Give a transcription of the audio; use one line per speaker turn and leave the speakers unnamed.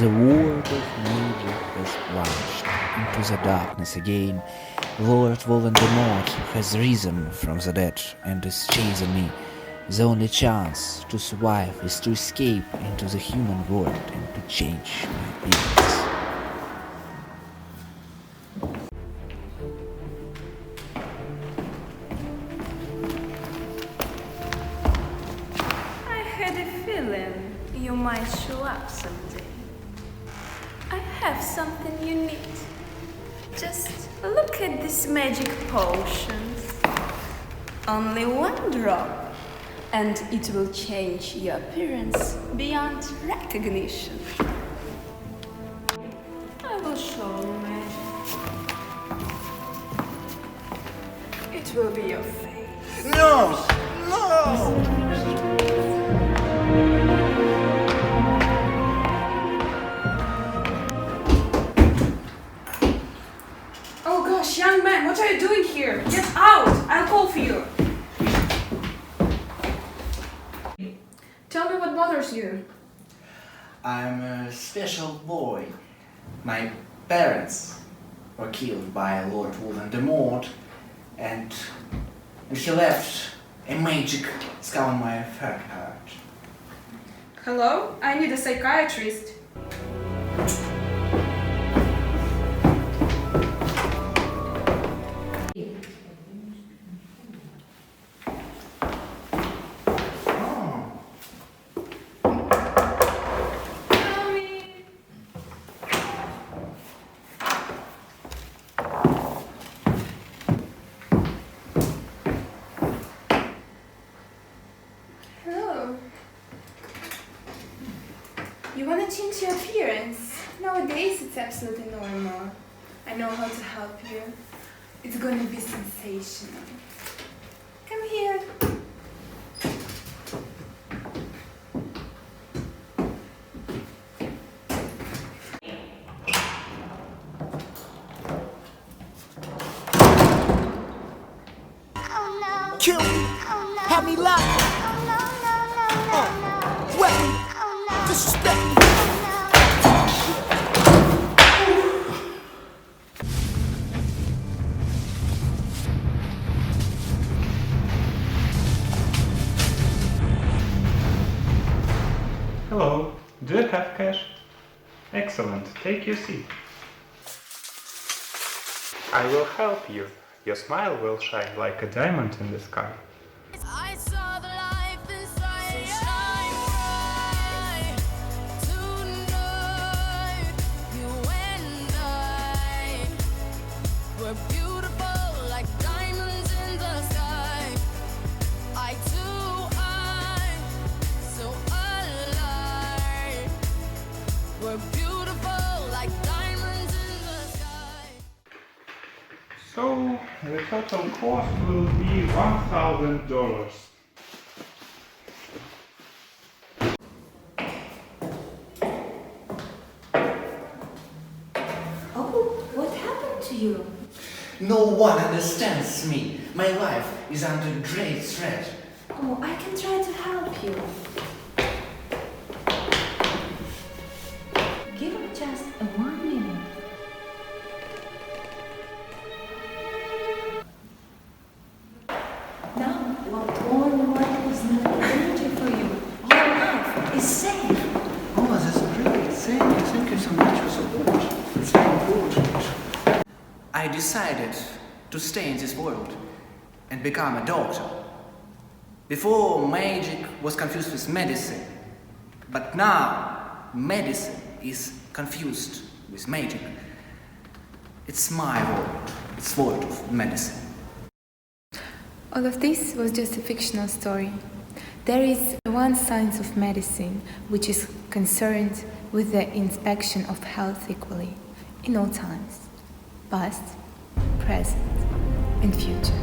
The world of magic has plunged into the darkness again. Lord Voldemort has risen from the dead and is chasing me. The only chance to survive is to escape into the human world and to change my appearance.
I had a feeling you might show up someday. I have something you need. Just look at these magic potions. Only one drop, and it will change your appearance beyond recognition. I will show you magic. It will be your face.
No! No!
Oh gosh, young man, what are you doing here? Get out! I'll call for you. Tell me what bothers you.
I'm a special boy. My parents were killed by Lord Voldemort, and he left a magic scar on my forehead.
Hello? I need a psychiatrist.
Hello. You want to change your appearance? Nowadays it's absolutely normal. I know how to help you. It's gonna be sensational. Come here.
Kill me, have me locked, weapon, disrespect me.
Hello, do you have cash? Excellent, take your seat. I will help you. Your smile will shine like a diamond in the sky.
I saw the life inside shine bright tonight. You and I were beautiful like diamonds in the sky. I so alive. We're beautiful like diamonds in the sky.
So, the total cost will be $1,000.
Oh, what happened to you?
No one understands me. My life is under great threat.
Oh, I can try to help you. Give him just 1 minute. Now, what is not danger for you? Your life is safe.
Oh, that's great. Thank you so much for support. It's very important. I decided to stay in this world and become a doctor. Before, magic was confused with medicine, but now medicine is confused with magic. It's my world. It's world of medicine.
All of this was just a fictional story. There is one science of medicine which is concerned with the inspection of health equally in all times, past, present, and future.